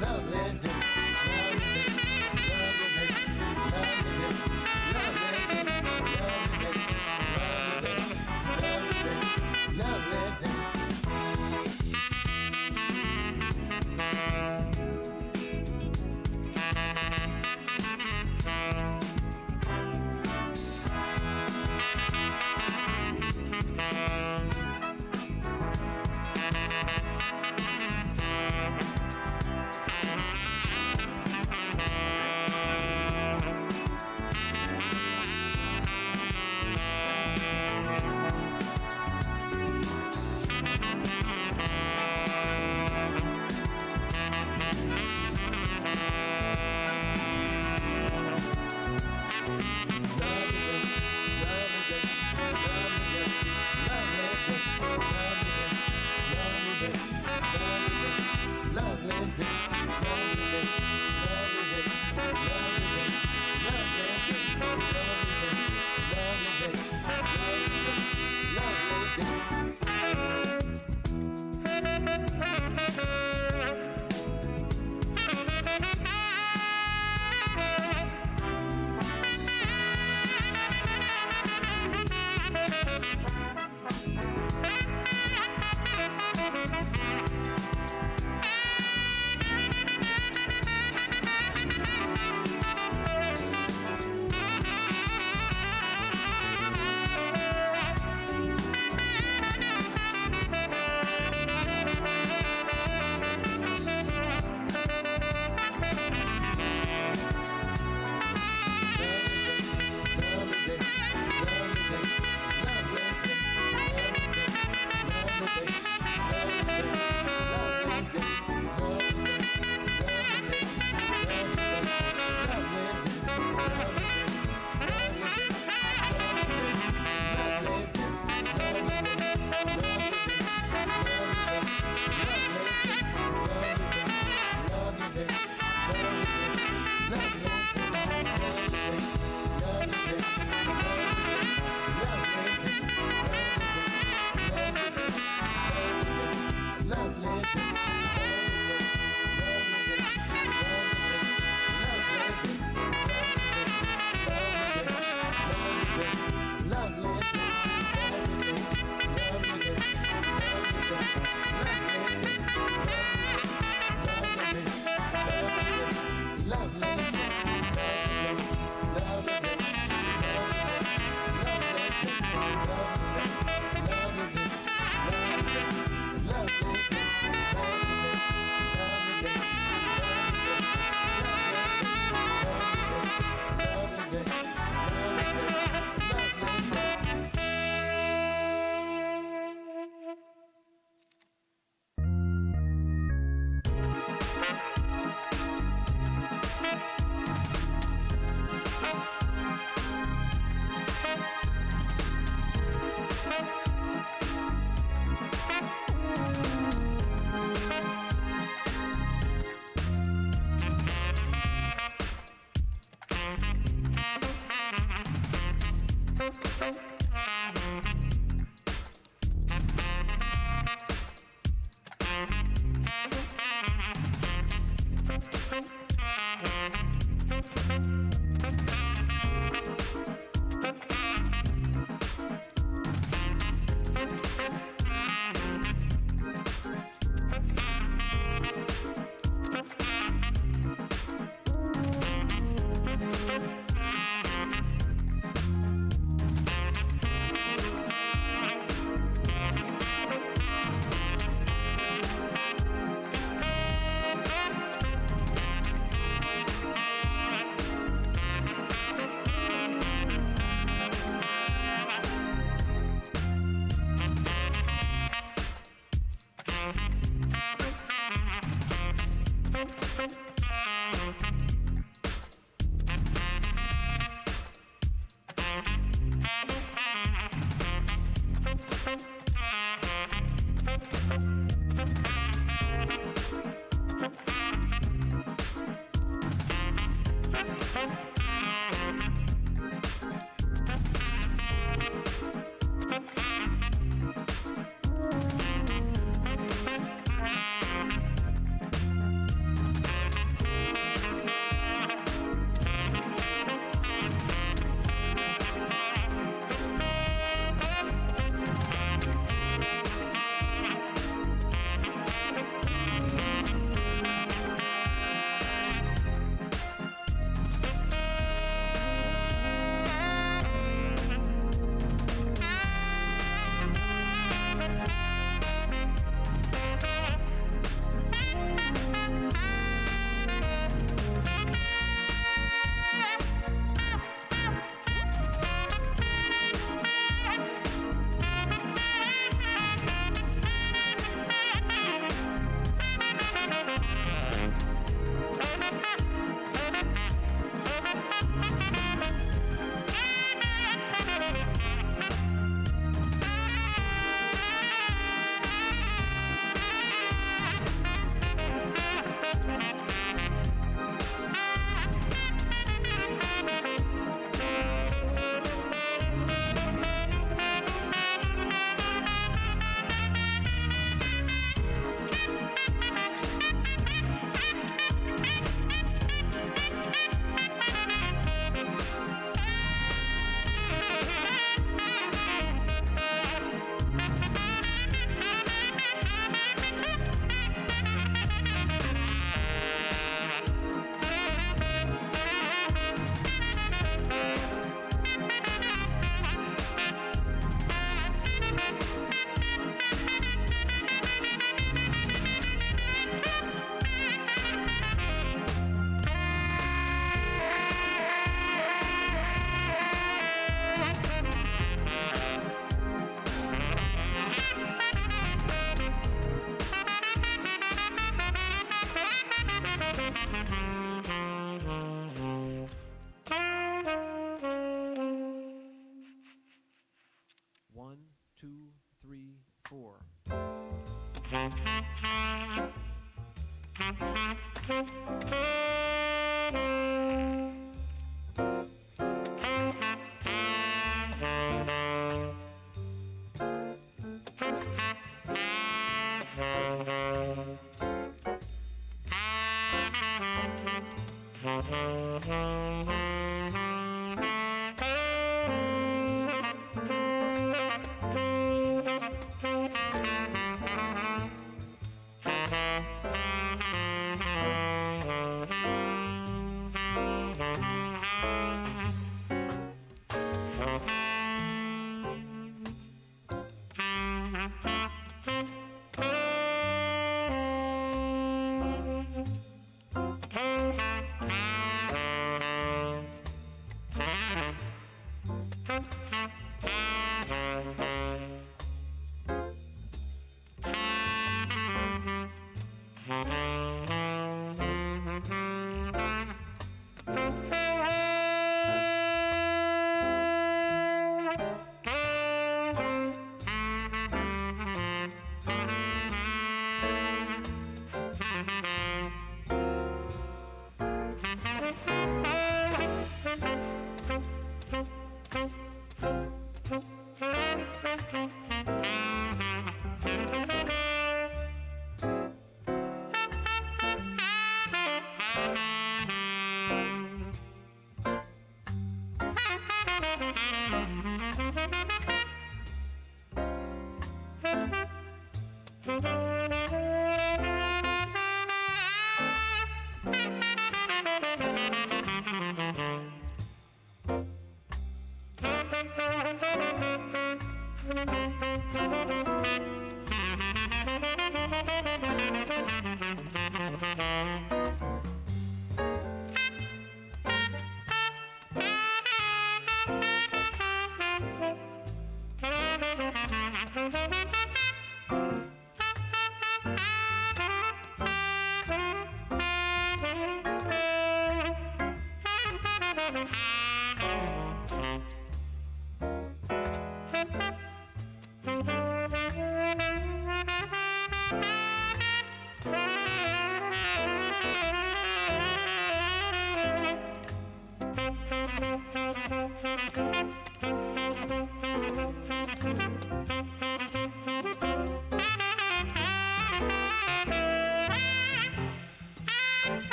Lovely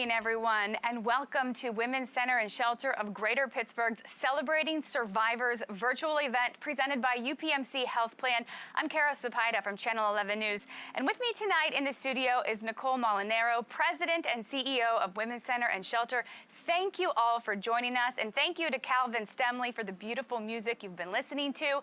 evening, everyone, and welcome to Women's Center and Shelter of Greater Pittsburgh's Celebrating Survivors virtual event presented by UPMC Health Plan. I'm Cara Sapida from Channel 11 News, and with me tonight in the studio is Nicole Molinaro, President and CEO of Women's Center and Shelter. Thank you all for joining us, and thank you to Calvin Stemley for the beautiful music you've been listening to.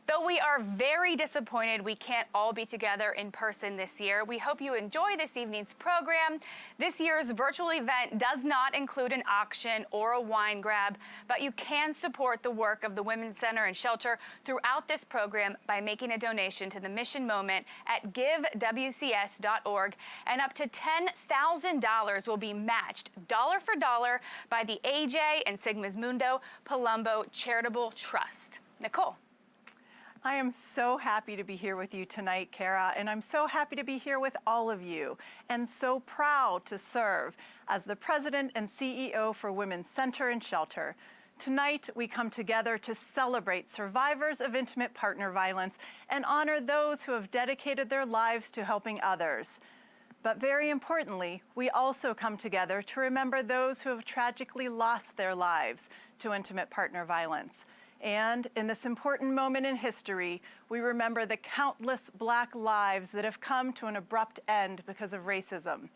Though we are very disappointed we can't all be together in person this year, we hope you enjoy this evening's program. This year's virtual event does not include an auction or a wine grab, but you can support the work of the Women's Center and Shelter throughout this program by making a donation to the Mission Moment at givewcs.org, and up to $10,000 will be matched dollar for dollar by the AJ and Sigismundo Palumbo Charitable Trust. Nicole. I am so happy to be here with you tonight, Cara, and I'm so happy to be here with all of you, and so proud to serve as the President and CEO for Women's Center and Shelter. Tonight, we come together to celebrate survivors of intimate partner violence and honor those who have dedicated their lives to helping others. But very importantly, we also come together to remember those who have tragically lost their lives to intimate partner violence. And in this important moment in history, we remember the countless Black lives that have come to an abrupt end because of racism.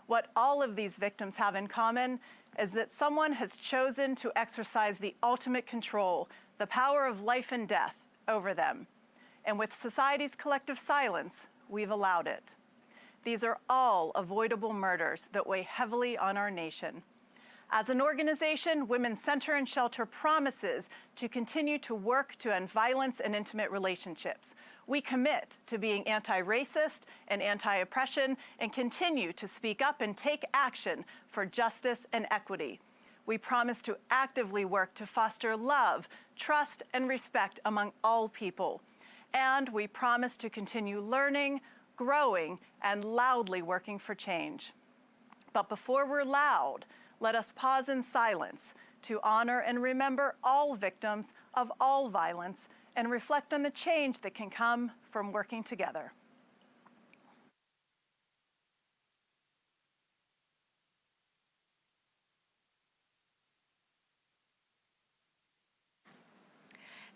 What all of these victims have in common is that someone has chosen to exercise the ultimate control, the power of life and death, over them. And with society's collective silence, we've allowed it. These are all avoidable murders that weigh heavily on our nation. As an organization, Women's Center and Shelter promises to continue to work to end violence in intimate relationships. We commit to being anti-racist and anti-oppression and continue to speak up and take action for justice and equity. We promise to actively work to foster love, trust, and respect among all people. And we promise to continue learning, growing, and loudly working for change. But before we're loud, let us pause in silence to honor and remember all victims of all violence and reflect on the change that can come from working together.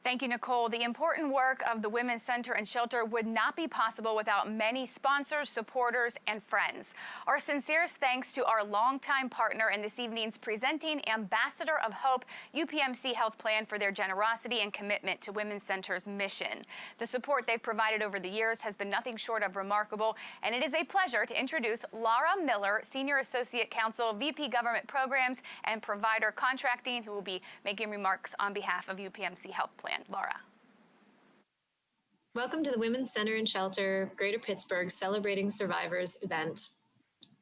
Thank you, Nicole. The important work of the Women's Center and Shelter would not be possible without many sponsors, supporters, and friends. Our sincerest thanks to our longtime partner in this evening's presenting Ambassador of Hope, UPMC Health Plan, for their generosity and commitment to Women's Center's mission. The support they've provided over the years has been nothing short of remarkable, and it is a pleasure to introduce Laura Miller, Senior Associate Counsel, VP Government Programs and Provider Contracting, who will be making remarks on behalf of UPMC Health Plan. Laura. Welcome to the Women's Center and Shelter Greater Pittsburgh Celebrating Survivors event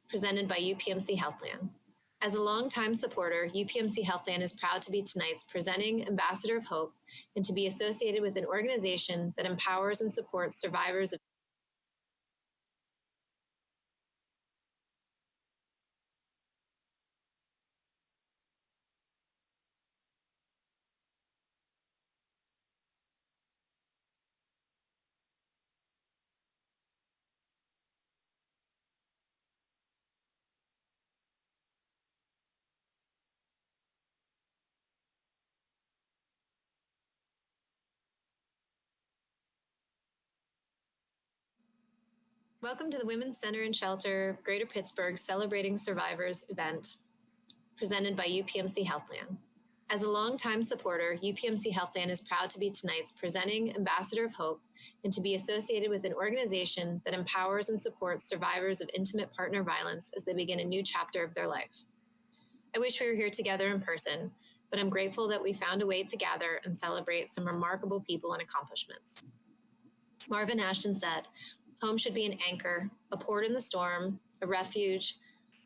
presented by UPMC Health Plan. As a longtime supporter, UPMC Health Plan is proud to be tonight's presenting Ambassador of Hope and to be associated with an organization that empowers and supports survivors of Welcome to the Women's Center and Shelter Greater Pittsburgh Celebrating Survivors event presented by UPMC Health Plan. As a longtime supporter, UPMC Health Plan is proud to be tonight's presenting Ambassador of Hope and to be associated with an organization that empowers and supports survivors of intimate partner violence as they begin a new chapter of their life. I wish we were here together in person, but I'm grateful that we found a way to gather and celebrate some remarkable people and accomplishments. Marvin Ashton said, "Home should be an anchor, a port in the storm, a refuge,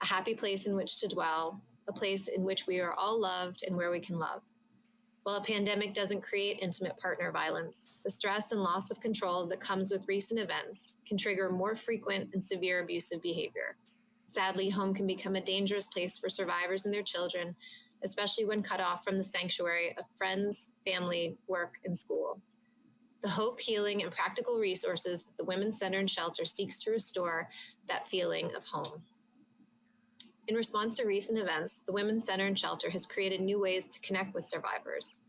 a happy place in which to dwell, a place in which we are all loved and where we can love." While a pandemic doesn't create intimate partner violence, the stress and loss of control that comes with recent events can trigger more frequent and severe abusive behavior. Sadly, home can become a dangerous place for survivors and their children, especially when cut off from the sanctuary of friends, family, work, and school. The hope, healing, and practical resources that the Women's Center and Shelter seeks to restore that feeling of home. In response to recent events, the Women's Center and Shelter has created new ways to connect with survivors.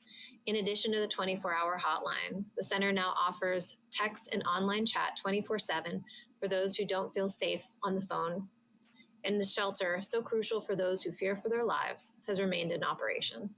In addition to the 24-hour hotline, the center now offers text and online chat 24/7 for those who don't feel safe on the phone. And the shelter, so crucial for those who fear for their lives, has remained in operation.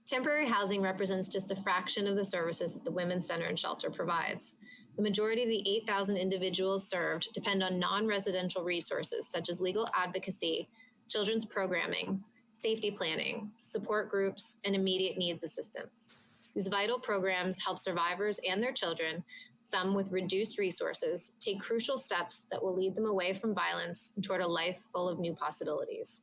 Temporary housing represents just a fraction of the services that the Women's Center and Shelter provides. The majority of the 8,000 individuals served depend on non-residential resources such as legal advocacy, children's programming, safety planning, support groups, and immediate needs assistance. These vital programs help survivors and their children, some with reduced resources, take crucial steps that will lead them away from violence and toward a life full of new possibilities.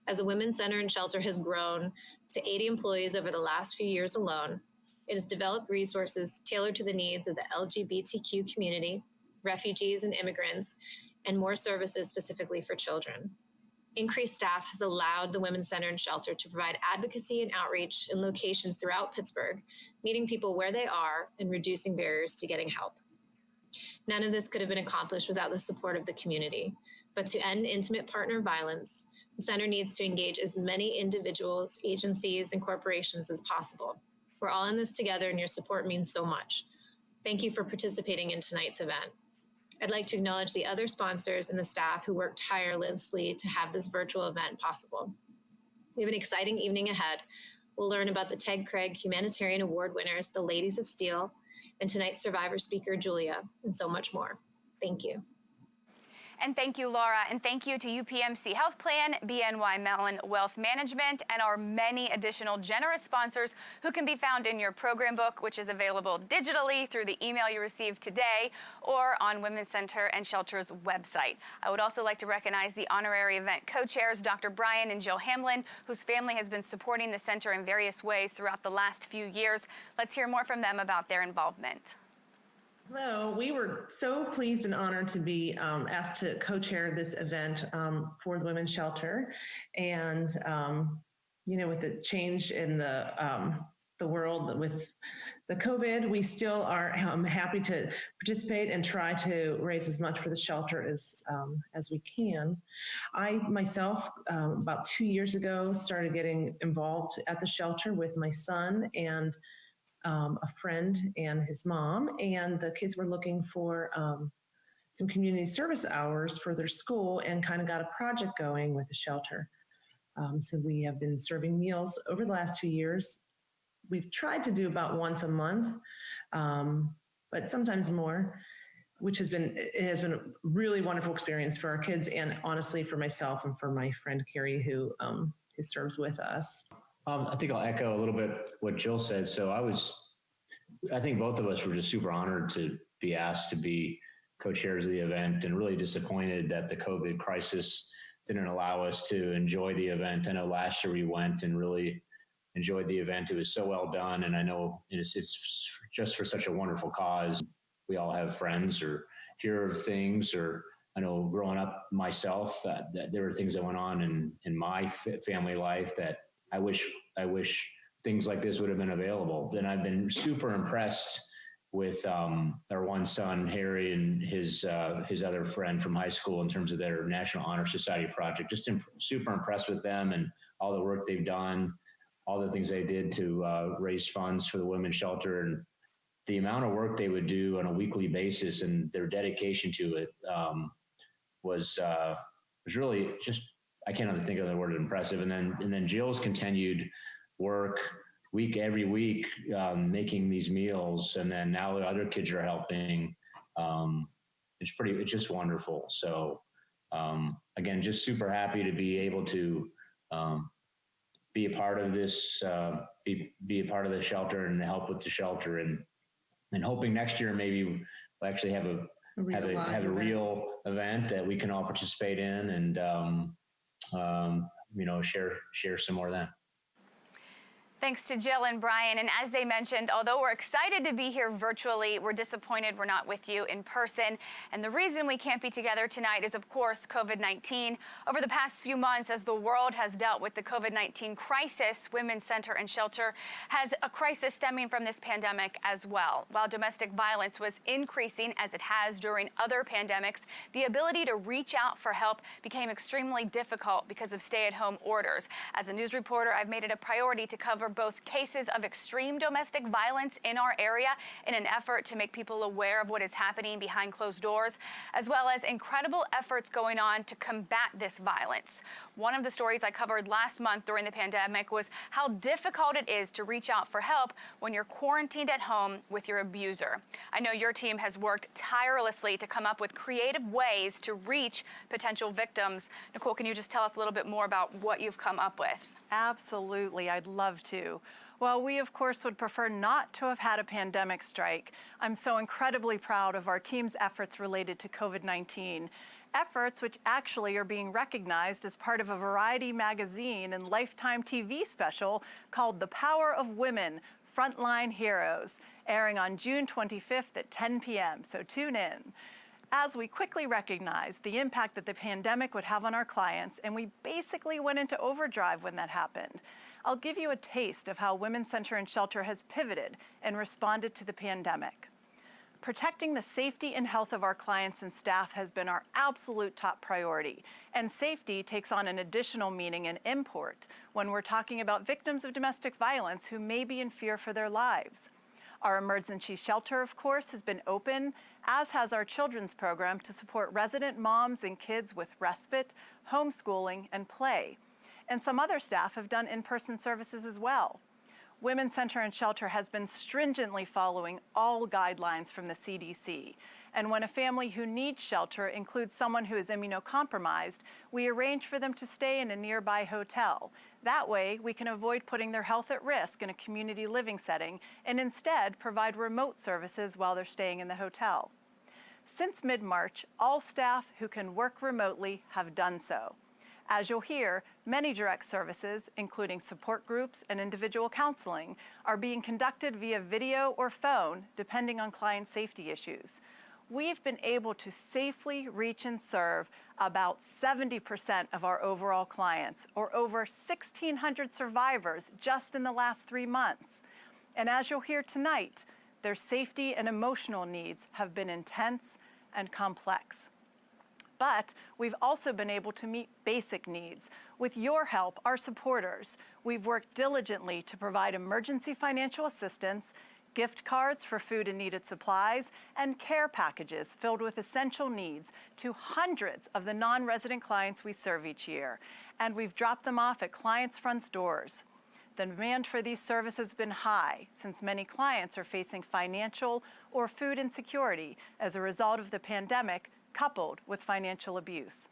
As the Women's Center and Shelter has grown to 80 employees over the last few years alone, it has developed resources tailored to the needs of the LGBTQ community, refugees and immigrants, and more services specifically for children. Increased staff has allowed the Women's Center and Shelter to provide advocacy and outreach in locations throughout Pittsburgh, meeting people where they are and reducing barriers to getting help. None of this could have been accomplished without the support of the community. But to end intimate partner violence, the center needs to engage as many individuals, agencies, and corporations as possible. We're all in this together, and your support means so much. Thank you for participating in tonight's event. I'd like to acknowledge the other sponsors and the staff who worked tirelessly to have this virtual event possible. We have an exciting evening ahead. We'll learn about the Ted Craig Humanitarian Award winners, the Ladies of Steel, and tonight's survivor speaker, Julia, and so much more. Thank you. And thank you, Laura, and thank you to UPMC Health Plan, BNY Mellon Wealth Management, and our many additional generous sponsors who can be found in your program book, which is available digitally through the email you received today or on Women's Center and Shelter's website. I would also like to recognize the honorary event co-chairs, Dr. Brian and Jill Hamlin, whose family has been supporting the center in various ways throughout the last few years. Let's hear more from them about their involvement. Hello, we were so pleased and honored to be asked to co-chair this event for the Women's Shelter. And, you know, with the change in the the world with the COVID, we still are happy to participate and try to raise as much for the shelter as we can. I myself, about 2 years ago, started getting involved at the shelter with my son and a friend and his mom, and the kids were looking for some community service hours for their school and kind of got a project going with the shelter. So we have been serving meals over the last 2 years. We've tried to do about once a month, but sometimes more, which has been a really wonderful experience for our kids and honestly for myself and for my friend Carrie who serves with us. I think I'll echo a little bit what Jill said. So I think both of us were just super honored to be asked to be co-chairs of the event and really disappointed that the COVID crisis didn't allow us to enjoy the event. I know last year we went and really enjoyed the event. It was so well done. And I know it's just for such a wonderful cause. We all have friends or hear of things, or I know growing up myself, that there were things that went on in my family life that I wish things like this would have been available. Then I've been super impressed with our one son, Harry, and his other friend from high school in terms of their National Honor Society project. Just super impressed with them and all the work they've done, all the things they did to raise funds for the women's shelter, and the amount of work they would do on a weekly basis and their dedication to it was really just, I can't even think of the word impressive. And then Jill's continued work every week, making these meals. And then now the other kids are helping. It's just wonderful. So again, just super happy to be able to be a part of this, be a part of the shelter and help with the shelter, and hoping next year maybe we'll actually have a real event that we can all participate in and share some more of that. Thanks to Jill and Brian. And as they mentioned, although we're excited to be here virtually, we're disappointed we're not with you in person. And the reason we can't be together tonight is, of course, COVID-19. Over the past few months, as the world has dealt with the COVID-19 crisis, Women's Center and Shelter has a crisis stemming from this pandemic as well. While domestic violence was increasing, as it has during other pandemics, the ability to reach out for help became extremely difficult because of stay-at-home orders. As a news reporter, I've made it a priority to cover both cases of extreme domestic violence in our area in an effort to make people aware of what is happening behind closed doors, as well as incredible efforts going on to combat this violence. One of the stories I covered last month during the pandemic was how difficult it is to reach out for help when you're quarantined at home with your abuser. I know your team has worked tirelessly to come up with creative ways to reach potential victims. Nicole, can you just tell us a little bit more about what you've come up with? Absolutely, I'd love to. Well, we of course would prefer not to have had a pandemic strike. I'm so incredibly proud of our team's efforts related to COVID-19. Efforts which actually are being recognized as part of a Variety magazine and Lifetime TV special called The Power of Women, Frontline Heroes, airing on June 25th at 10 p.m., so tune in. As we quickly recognized the impact that the pandemic would have on our clients, and we basically went into overdrive when that happened, I'll give you a taste of how Women's Center and Shelter has pivoted and responded to the pandemic. Protecting the safety and health of our clients and staff has been our absolute top priority, and safety takes on an additional meaning and import when we're talking about victims of domestic violence who may be in fear for their lives. Our emergency shelter, of course, has been open, as has our children's program to support resident moms and kids with respite, homeschooling, and play. And some other staff have done in-person services as well. Women's Center and Shelter has been stringently following all guidelines from the CDC. And when a family who needs shelter includes someone who is immunocompromised, we arrange for them to stay in a nearby hotel. That way, we can avoid putting their health at risk in a community living setting and instead provide remote services while they're staying in the hotel. Since mid-March, all staff who can work remotely have done so. As you'll hear, many direct services, including support groups and individual counseling, are being conducted via video or phone, depending on client safety issues. We've been able to safely reach and serve about 70% of our overall clients, or over 1,600 survivors just in the last 3 months. And as you'll hear tonight, their safety and emotional needs have been intense and complex. But we've also been able to meet basic needs. With your help, our supporters, we've worked diligently to provide emergency financial assistance, gift cards for food and needed supplies, and care packages filled with essential needs to hundreds of the non-resident clients we serve each year. And we've dropped them off at clients' front doors. The demand for these services has been high since many clients are facing financial or food insecurity as a result of the pandemic, coupled with financial abuse.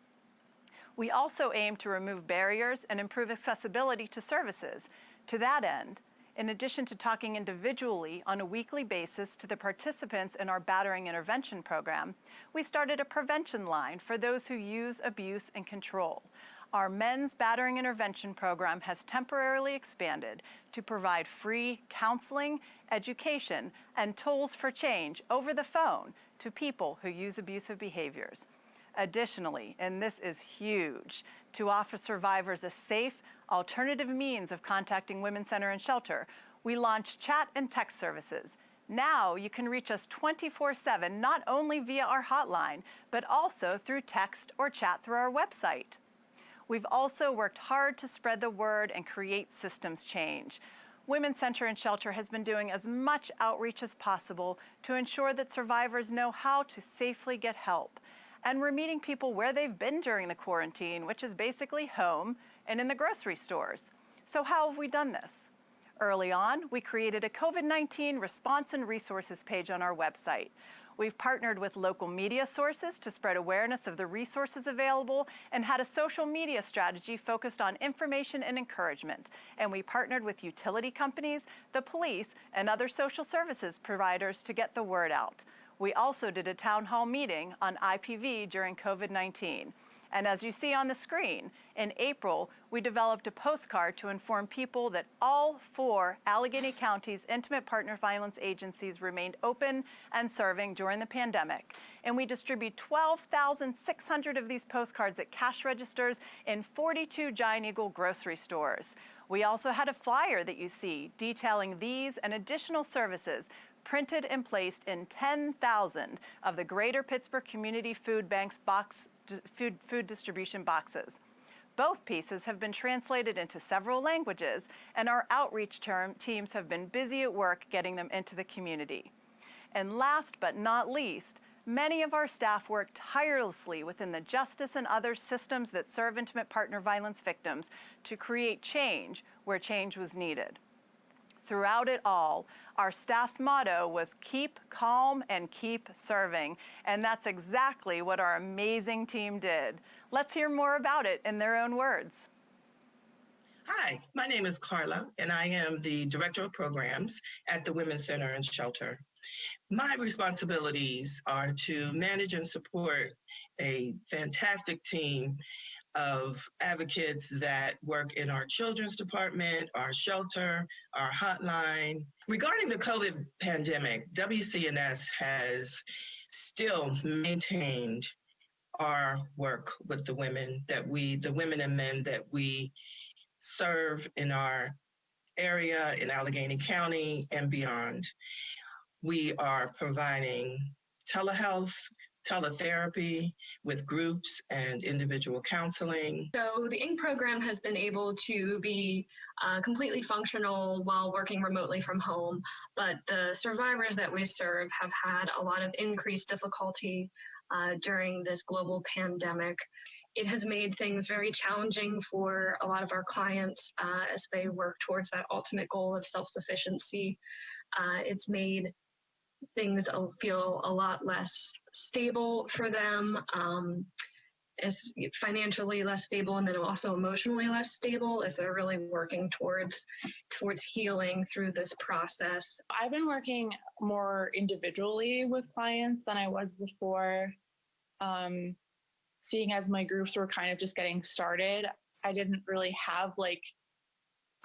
We also aim to remove barriers and improve accessibility to services. To that end, in addition to talking individually on a weekly basis to the participants in our battering intervention program, we started a prevention line for those who use, abuse, and control. Our men's battering intervention program has temporarily expanded to provide free counseling, education, and tools for change over the phone to people who use abusive behaviors. Additionally, and this is huge, to offer survivors a safe, alternative means of contacting Women's Center and Shelter, we launched chat and text services. Now you can reach us 24/7, not only via our hotline, but also through text or chat through our website. We've also worked hard to spread the word and create systems change. Women's Center and Shelter has been doing as much outreach as possible to ensure that survivors know how to safely get help. And we're meeting people where they've been during the quarantine, which is basically home and in the grocery stores. So how have we done this? Early on, we created a COVID-19 response and resources page on our website. We've partnered with local media sources to spread awareness of the resources available and had a social media strategy focused on information and encouragement. And we partnered with utility companies, the police, and other social services providers to get the word out. We also did a town hall meeting on IPV during COVID-19. And as you see on the screen, in April, we developed a postcard to inform people that all 4 Allegheny County's intimate partner violence agencies remained open and serving during the pandemic. And we distribute 12,600 of these postcards at cash registers in 42 Giant Eagle grocery stores. We also had a flyer that you see detailing these and additional services printed and placed in 10,000 of the Greater Pittsburgh Community Food Bank's food distribution boxes. Both pieces have been translated into several languages, and our outreach teams have been busy at work getting them into the community. And last but not least, many of our staff work tirelessly within the justice and other systems that serve intimate partner violence victims to create change where change was needed. Throughout it all, our staff's motto was keep calm and keep serving. And that's exactly what our amazing team did. Let's hear more about it in their own words. Hi, my name is Carla, and I am the Director of Programs at the Women's Center and Shelter. My responsibilities are to manage and support a fantastic team of advocates that work in our children's department, our shelter, our hotline. Regarding the COVID pandemic, WC&S has still maintained our work with the women and men that we serve in our area, in Allegheny County and beyond. We are providing telehealth, teletherapy with groups and individual counseling. So the INC program has been able to be completely functional while working remotely from home, but the survivors that we serve have had a lot of increased difficulty during this global pandemic. It has made things very challenging for a lot of our clients as they work towards that ultimate goal of self-sufficiency. It's made things feel a lot less stable for them, as financially less stable, and then also emotionally less stable as they're really working towards healing through this process. I've been working more individually with clients than I was before. Seeing as my groups were kind of just getting started, I didn't really have like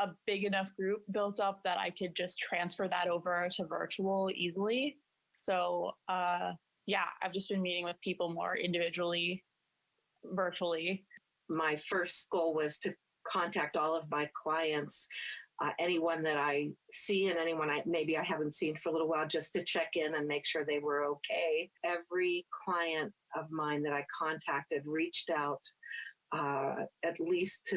a big enough group built up that I could just transfer that over to virtual easily. So yeah, I've just been meeting with people more individually, virtually. My first goal was to contact all of my clients anyone that I see and anyone maybe I haven't seen for a little while, just to check in and make sure they were okay. Every client of mine that I contacted reached out at least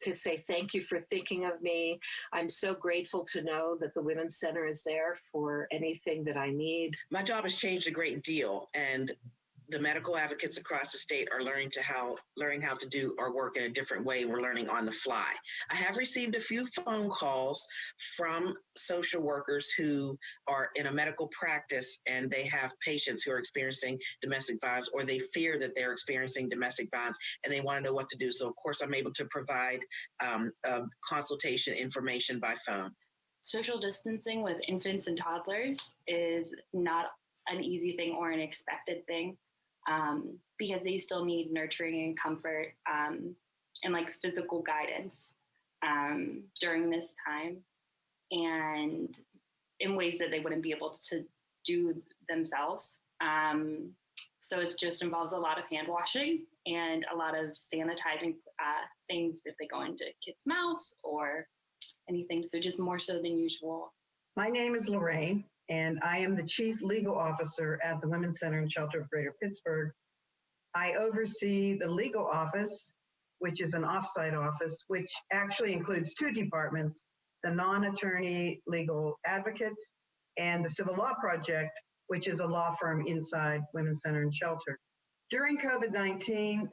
to say thank you for thinking of me. I'm so grateful to know that the Women's Center is there for anything that I need. My job has changed a great deal, and the medical advocates across the state are learning how to do our work in a different way. We're learning on the fly. I have received a few phone calls from social workers who are in a medical practice and they have patients who are experiencing domestic violence, or they fear that they're experiencing domestic violence and they want to know what to do. So of course I'm able to provide consultation information by phone. Social distancing with infants and toddlers is not an easy thing or an expected thing. Because they still need nurturing and comfort and like physical guidance during this time, and in ways that they wouldn't be able to do themselves. So it just involves a lot of hand washing and a lot of sanitizing things if they go into kids' mouths or anything. So just more so than usual. My name is Lorraine, and I am the Chief Legal Officer at the Women's Center and Shelter of Greater Pittsburgh. I oversee the legal office, which is an offsite office, which actually includes two departments, the non-attorney legal advocates and the Civil Law Project, which is a law firm inside Women's Center and Shelter. During COVID-19,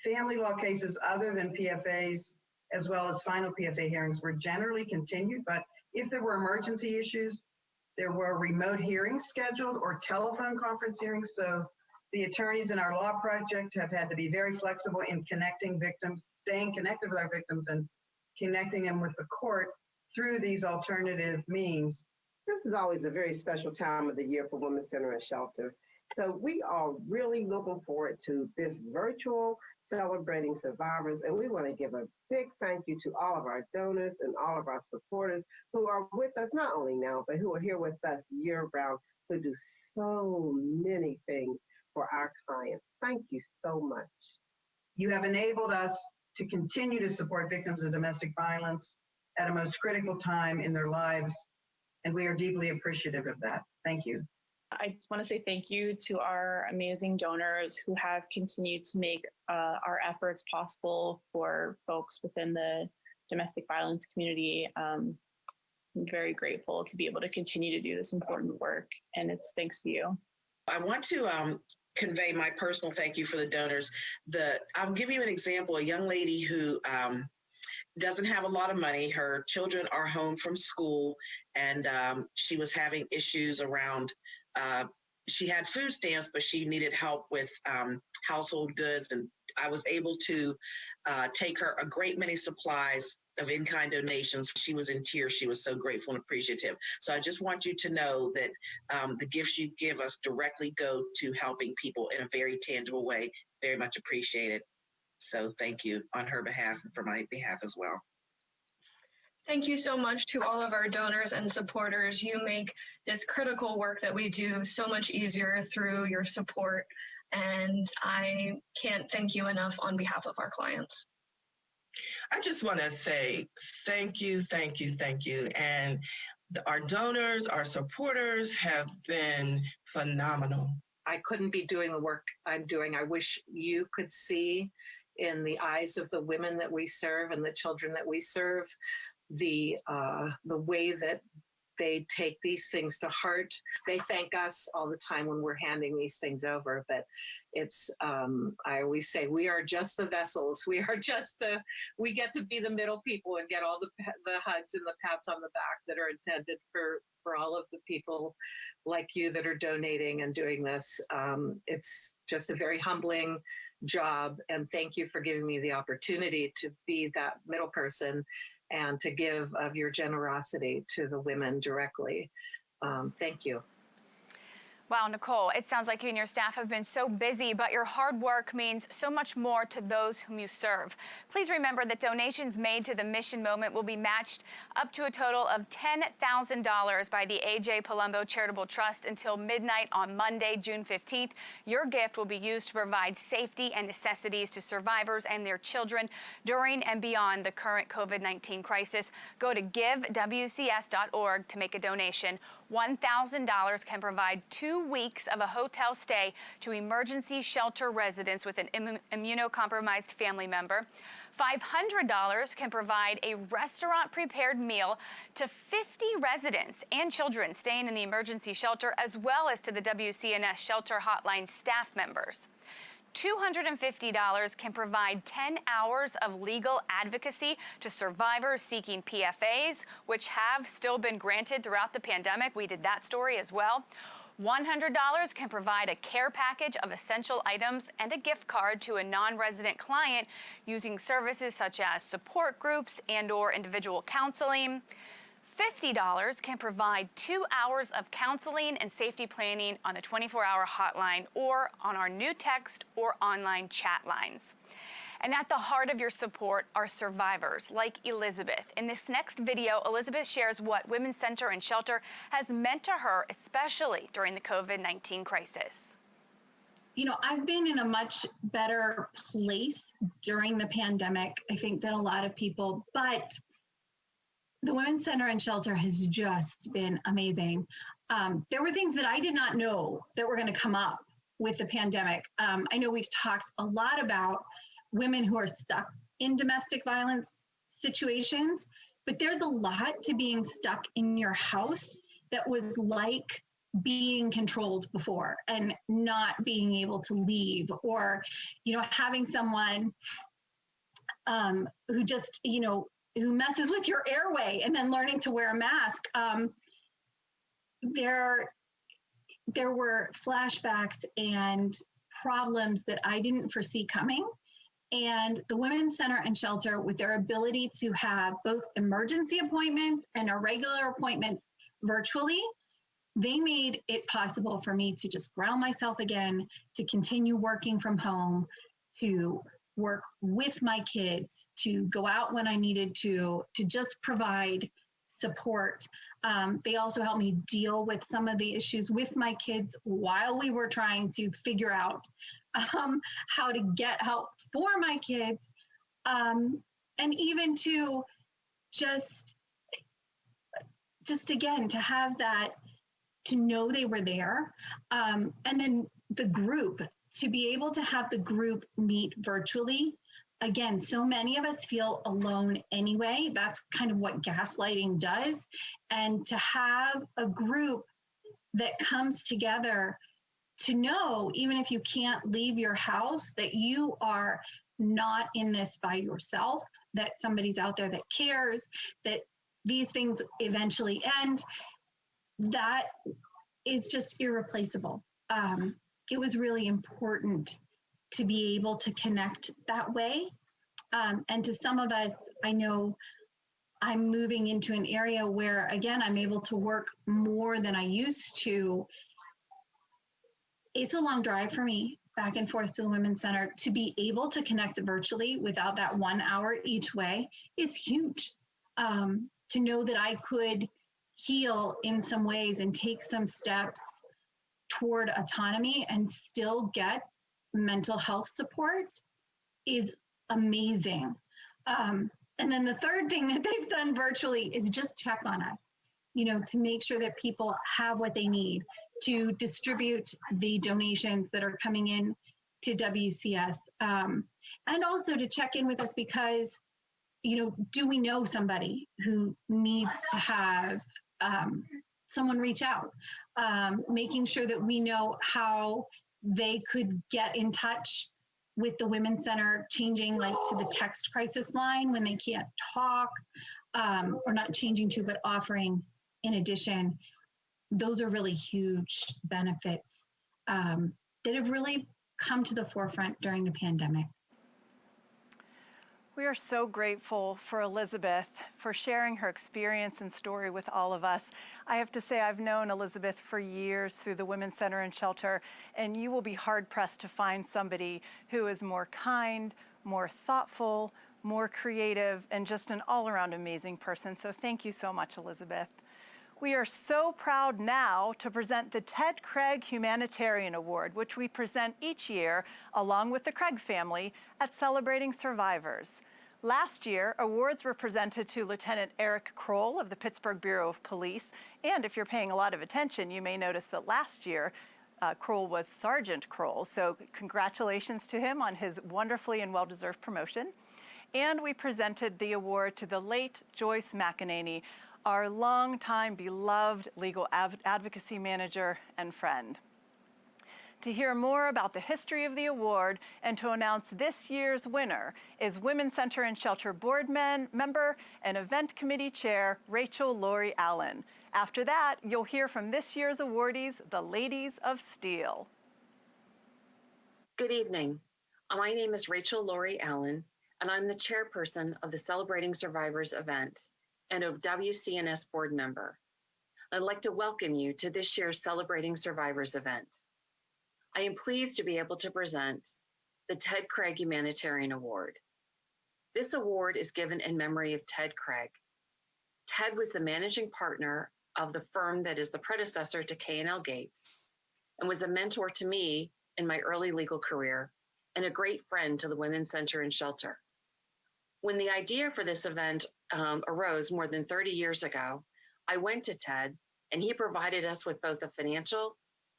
family law cases other than PFAs, as well as final PFA hearings, were generally continued, but if there were emergency issues, there were remote hearings scheduled or telephone conference hearings. So the attorneys in our law project have had to be very flexible in connecting victims, staying connected with our victims and connecting them with the court through these alternative means. This is always a very special time of the year for Women's Center and Shelter. So we are really looking forward to this virtual Celebrating Survivors, and we want to give a big thank you to all of our donors and all of our supporters who are with us not only now, but who are here with us year-round, who do so many things for our clients. Thank you so much. You have enabled us to continue to support victims of domestic violence at a most critical time in their lives, and we are deeply appreciative of that. Thank you. I just want to say thank you to our amazing donors who have continued to make our efforts possible for folks within the domestic violence community. I'm very grateful to be able to continue to do this important work, and it's thanks to you. I want to convey my personal thank you for the donors. I'll give you an example. A young lady who doesn't have a lot of money. Her children are home from school, and she was having issues around she had food stamps, but she needed help with household goods. And I was able to take her a great many supplies of in-kind donations. She was in tears. She was so grateful and appreciative. So I just want you to know that the gifts you give us directly go to helping people in a very tangible way. Very much appreciated. So thank you on her behalf and for my behalf as well. Thank you so much to all of our donors and supporters. You make this critical work that we do so much easier through your support, and I can't thank you enough on behalf of our clients. I just want to say thank you, thank you, thank you. And our donors, our supporters have been phenomenal. I couldn't be doing the work I'm doing. I wish you could see in the eyes of the women that we serve and the children that we serve, the way that they take these things to heart. They thank us all the time when we're handing these things over, but it's, I always say, we are just the vessels. We get to be the middle people and get all the hugs and the pats on the back that are intended for all of the people like you that are donating and doing this. It's just a very humbling job, and thank you for giving me the opportunity to be that middle person and to give of your generosity to the women directly. Thank you. Wow, Nicole, it sounds like you and your staff have been so busy, but your hard work means so much more to those whom you serve. Please remember that donations made to the Mission Moment will be matched up to a total of $10,000 by the A.J. Palumbo Charitable Trust until midnight on Monday, June 15th. Your gift will be used to provide safety and necessities to survivors and their children during and beyond the current COVID-19 crisis. Go to givewcs.org to make a donation. $1,000 can provide 2 weeks of a hotel stay to emergency shelter residents with an immunocompromised family member. $500 can provide a restaurant-prepared meal to 50 residents and children staying in the emergency shelter, as well as to the WC&S shelter hotline staff members. $250 can provide 10 hours of legal advocacy to survivors seeking PFAs, which have still been granted throughout the pandemic. We did that story as well. $100 can provide a care package of essential items and a gift card to a non-resident client using services such as support groups and/or individual counseling. $50 can provide 2 hours of counseling and safety planning on the 24-hour hotline or on our new text or online chat lines. And at the heart of your support are survivors like Elizabeth. In this next video, Elizabeth shares what Women's Center and Shelter has meant to her, especially during the COVID-19 crisis. You know, I've been in a much better place during the pandemic, I think, than a lot of people, but the Women's Center and Shelter has just been amazing. There were things that I did not know that were going to come up with the pandemic. I know we've talked a lot about women who are stuck in domestic violence situations, but there's a lot to being stuck in your house that was like being controlled before and not being able to leave, or, you know, having someone who just, you know, who messes with your airway and then learning to wear a mask. There were flashbacks and problems that I didn't foresee coming. And the Women's Center and Shelter, with their ability to have both emergency appointments and irregular appointments virtually, they made it possible for me to just ground myself again, to continue working from home, to work with my kids, to go out when I needed to just provide support. They also helped me deal with some of the issues with my kids while we were trying to figure out how to get help for my kids. And even to just again, to have that, to know they were there. And then the group, to be able to have the group meet virtually. Again, so many of us feel alone anyway. That's kind of what gaslighting does. And to have a group that comes together to know, even if you can't leave your house, that you are not in this by yourself, that somebody's out there that cares, that these things eventually end, that is just irreplaceable. It was really important to be able to connect that way. And to some of us, I know I'm moving into an area where, again, I'm able to work more than I used to. It's a long drive for me back and forth to the Women's Center. To be able to connect virtually without that 1 hour each way is huge. To know that I could heal in some ways and take some steps toward autonomy and still get mental health support is amazing. And then the third thing that they've done virtually is just check on us, you know, to make sure that people have what they need, to distribute the donations that are coming in to WCS, and also to check in with us because, you know, do we know somebody who needs to have someone reach out, making sure that we know how they could get in touch with the Women's Center, changing like to the text crisis line when they can't talk, or not changing to, but offering in addition. Those are really huge benefits that have really come to the forefront during the pandemic. We are so grateful for Elizabeth for sharing her experience and story with all of us. I have to say, I've known Elizabeth for years through the Women's Center and Shelter, and you will be hard-pressed to find somebody who is more kind, more thoughtful, more creative, and just an all-around amazing person. So thank you so much, Elizabeth. We are so proud now to present the Ted Craig Humanitarian Award, which we present each year along with the Craig family at Celebrating Survivors. Last year, awards were presented to Lieutenant Eric Kroll of the Pittsburgh Bureau of Police. And if you're paying a lot of attention, you may notice that last year, Kroll was Sergeant Kroll. So congratulations to him on his wonderfully and well-deserved promotion. And we presented the award to the late Joyce McEnany, our longtime beloved legal advocacy manager and friend. To hear more about the history of the award and to announce this year's winner is Women's Center and Shelter Board member and Event Committee Chair Rachel Laurie Allen. After that, you'll hear from this year's awardees, the Ladies of Steel. Good evening. My name is Rachel Laurie Allen, and I'm the chairperson of the Celebrating Survivors event and a WC&S board member. I'd like to welcome you to this year's Celebrating Survivors event. I am pleased to be able to present the Ted Craig Humanitarian Award. This award is given in memory of Ted Craig. Ted was the managing partner of the firm that is the predecessor to K&L Gates and was a mentor to me in my early legal career and a great friend to the Women's Center and Shelter. When the idea for this event arose more than 30 years ago, I went to Ted and he provided us with both the financial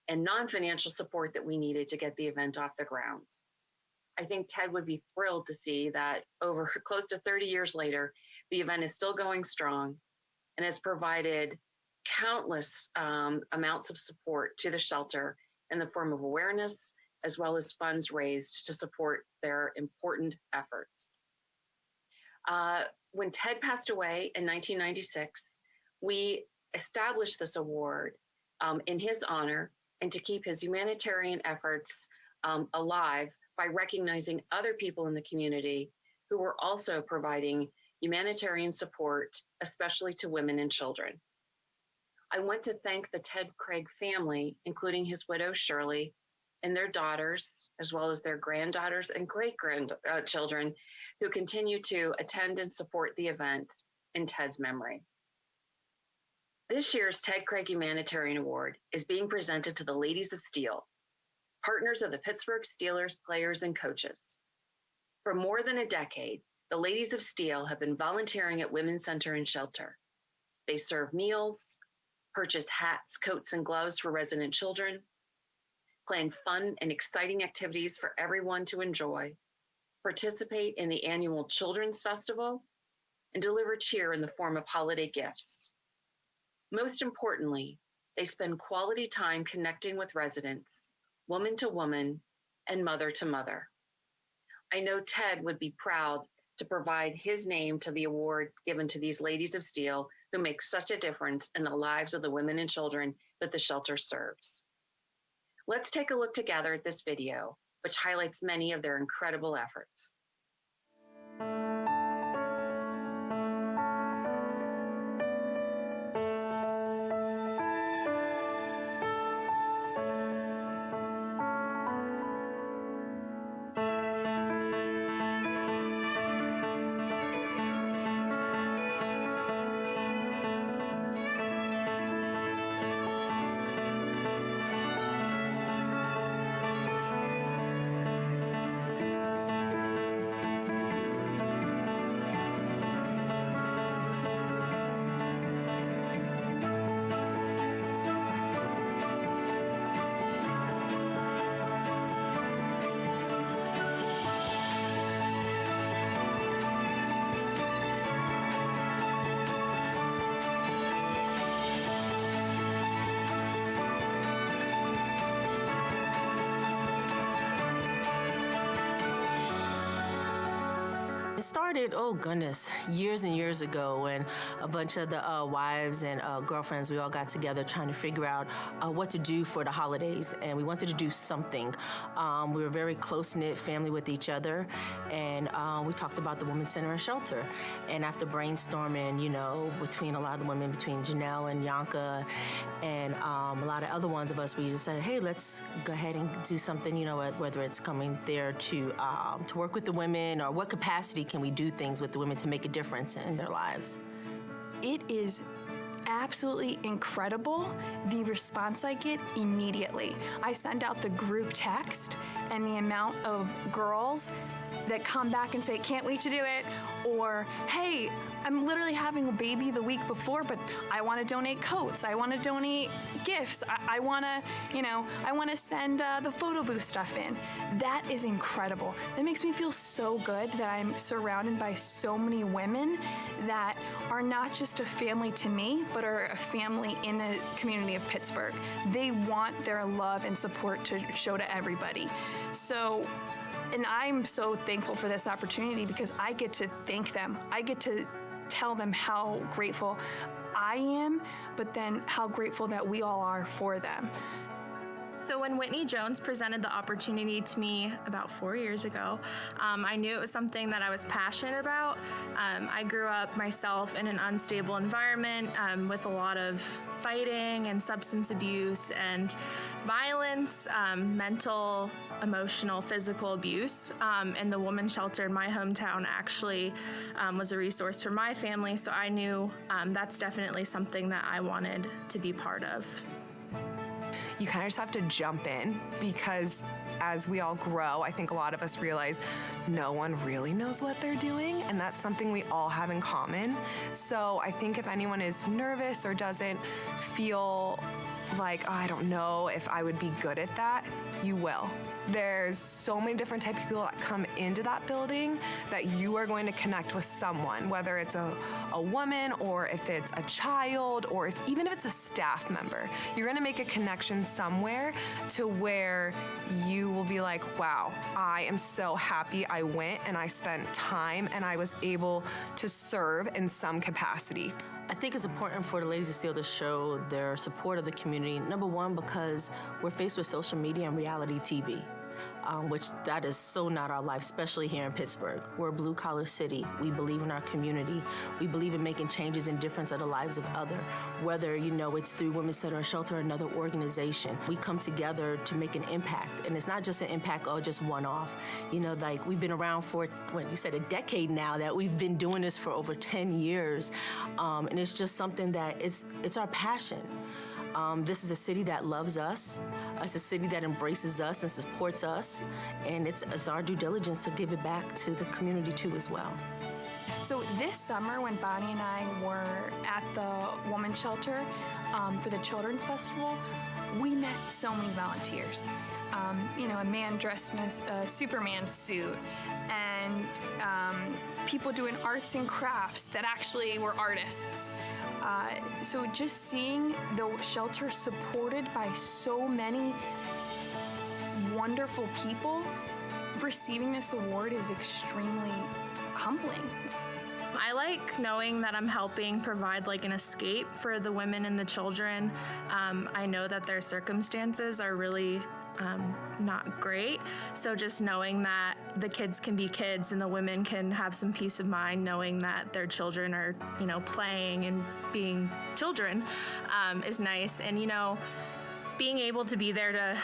and non-financial support that we needed to get the event off the ground. I think Ted would be thrilled to see that over close to 30 years later, the event is still going strong and has provided countless amounts of support to the shelter in the form of awareness, as well as funds raised to support their important efforts. When Ted passed away in 1996, we established this award in his honor and to keep his humanitarian efforts alive by recognizing other people in the community who were also providing humanitarian support, especially to women and children. I want to thank the Ted Craig family, including his widow, Shirley, and their daughters, as well as their granddaughters and great-grandchildren, who continue to attend and support the event in Ted's memory. This year's Ted Craig Humanitarian Award is being presented to the Ladies of Steel, partners of the Pittsburgh Steelers players and coaches. For more than a decade, the Ladies of Steel have been volunteering at Women's Center and Shelter. They serve meals, purchase hats, coats, and gloves for resident children, plan fun and exciting activities for everyone to enjoy, participate in the annual Children's Festival, and deliver cheer in the form of holiday gifts. Most importantly, they spend quality time connecting with residents, woman to woman, and mother to mother. I know Ted would be proud to provide his name to the award given to these Ladies of Steel who make such a difference in the lives of the women and children that the shelter serves. Let's take a look together at this video, which highlights many of their incredible efforts. It started, oh goodness, years and years ago when a bunch of the wives and girlfriends, we all got together trying to figure out what to do for the holidays, and we wanted to do something. We were very close-knit family with each other, and we talked about the Women's Center and Shelter. And after brainstorming, you know, between a lot of the women, between Janelle and Yanka and a lot of other ones of us, we just said, hey, let's go ahead and do something, you know, whether it's coming there to work with the women, or what capacity can we do things with the women to make a difference in their lives. It is absolutely incredible the response I get immediately. I send out the group text, and the amount of girls that come back and say, can't wait to do it, or hey, I'm literally having a baby the week before, but I want to donate coats, I want to donate gifts, I want to, you know, I want to send the photo booth stuff in. That is incredible. That makes me feel so good that I'm surrounded by so many women that are not just a family to me, but are a family in the community of Pittsburgh. They want their love and support to show to everybody. So, and I'm so thankful for this opportunity because I get to thank them. I get to tell them how grateful I am, but then how grateful that we all are for them. So when Whitney Jones presented the opportunity to me about 4 years ago, I knew it was something that I was passionate about. I grew up myself in an unstable environment with a lot of fighting and substance abuse and violence, mental, emotional, physical abuse. And the women's shelter in my hometown actually was a resource for my family. So I knew that's definitely something that I wanted to be part of. You kind of just have to jump in because as we all grow, I think a lot of us realize no one really knows what they're doing, and that's something we all have in common. So I think if anyone is nervous or doesn't feel like, oh, I don't know if I would be good at that, you will. There's so many different types of people that come into that building that you are going to connect with someone, whether it's a woman or if it's a child or even if it's a staff member. You're going to make a connection somewhere to where you will be like, wow, I am so happy I went and I spent time and I was able to serve in some capacity. I think it's important for the ladies to still to show their support of the community. Number one, because we're faced with social media and reality TV, which that is so not our life, especially here in Pittsburgh. We're a blue-collar city. We believe in our community. We believe in making changes and difference in the lives of others, whether, you know, it's through Women's Center or Shelter or another organization. We come together to make an impact, and it's not just an impact or just one-off. You know, like we've been around for, what you said, a decade now, that we've been doing this for over 10 years, and it's just something that it's our passion. This is a city that loves us. It's a city that embraces us and supports us. And it's our due diligence to give it back to the community too as well. So this summer when Bonnie and I were at the Women's Shelter for the Children's Festival, we met so many volunteers. You know, a man dressed in a Superman suit, and people doing arts and crafts that actually were artists. So just seeing the shelter supported by so many wonderful people, receiving this award is extremely humbling. I like knowing that I'm helping provide like an escape for the women and the children. I know that their circumstances are really not great. So just knowing that the kids can be kids and the women can have some peace of mind knowing that their children are, you know, playing and being children is nice. And, you know, being able to be there to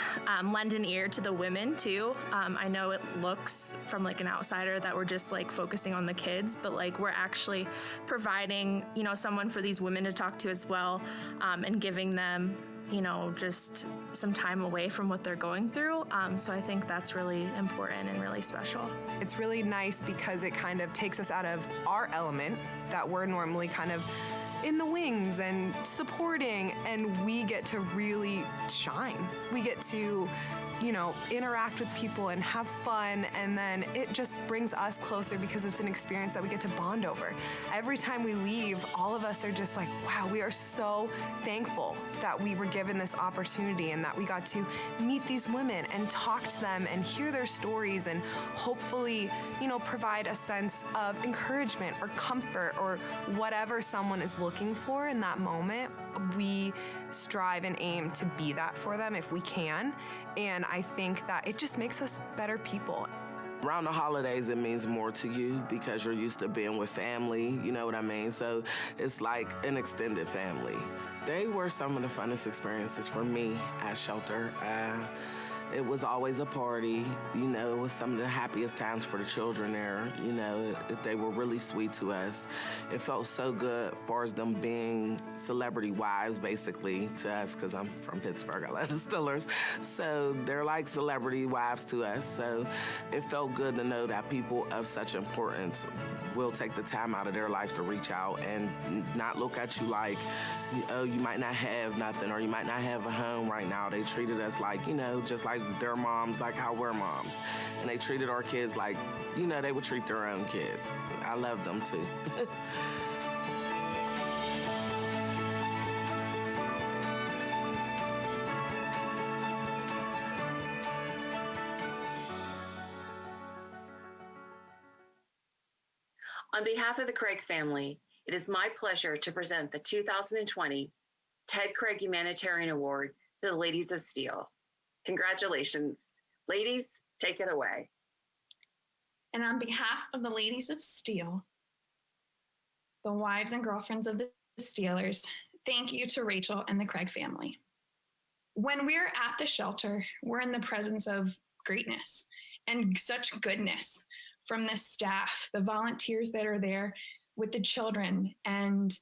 lend an ear to the women too. I know it looks from like an outsider that we're just like focusing on the kids, but like we're actually providing, you know, someone for these women to talk to as well, and giving them, you know, just some time away from what they're going through. So I think that's really important and really special. It's really nice because it kind of takes us out of our element that we're normally kind of in the wings and supporting, and we get to really shine. We get to, interact with people and have fun, and then it just brings us closer because it's an experience that we get to bond over. Every time we leave, all of us are just like, wow, we are so thankful that we were given this opportunity and that we got to meet these women and talk to them and hear their stories and hopefully, provide a sense of encouragement or comfort or whatever someone is looking for in that moment. We strive and aim to be that for them if we can. And I think that it just makes us better people. Around the holidays, it means more to you because you're used to being with family, you know what I mean? So it's like an extended family. They were some of the funnest experiences for me at shelter. It was always a party, it was some of the happiest times for the children there, they were really sweet to us. It felt so good as far as them being celebrity wives, basically, to us, because I'm from Pittsburgh, I love the Steelers. So they're like celebrity wives to us. So it felt good to know that people of such importance will take the time out of their life to reach out and not look at you like, oh, you might not have nothing or you might not have a home right now. They treated us like, just like their moms, like how we're moms. And they treated our kids like, they would treat their own kids. I love them too. On behalf of the Craig family, it is my pleasure to present the 2020 Ted Craig Humanitarian Award to the Ladies of Steel. Congratulations. Ladies, take it away. And on behalf of the Ladies of Steel, the wives and girlfriends of the Steelers, thank you to Rachel and the Craig family. When we're at the shelter, we're in the presence of greatness and such goodness from the staff, the volunteers that are there with the children, and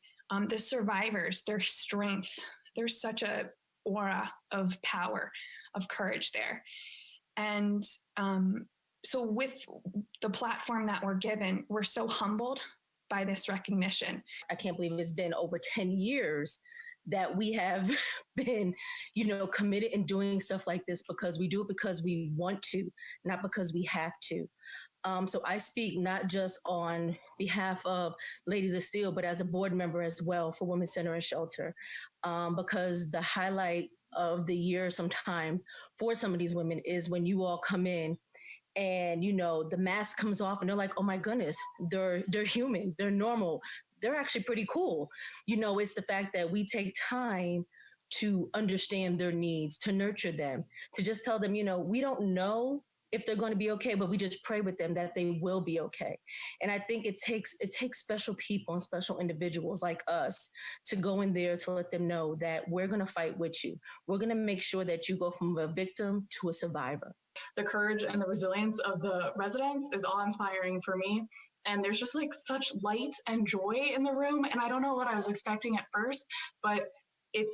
the survivors, their strength. There's such a aura of power, of courage there. And so with the platform that we're given, we're so humbled by this recognition. I can't believe it's been over 10 years that we have been, committed in doing stuff like this, because we do it because we want to, not because we have to. So I speak not just on behalf of Ladies of Steel, but as a board member as well for Women's Center and Shelter, because the highlight of the year sometime for some of these women is when you all come in and, the mask comes off and they're like, oh my goodness, they're human, they're normal, they're actually pretty cool. It's the fact that we take time to understand their needs, to nurture them, to just tell them, we don't know if they're going to be okay, but we just pray with them that they will be okay. And I think it takes special people and special individuals like us to go in there to let them know that we're going to fight with you. We're going to make sure that you go from a victim to a survivor. The courage and the resilience of the residents is awe-inspiring for me. And there's just such light and joy in the room. And I don't know what I was expecting at first, but it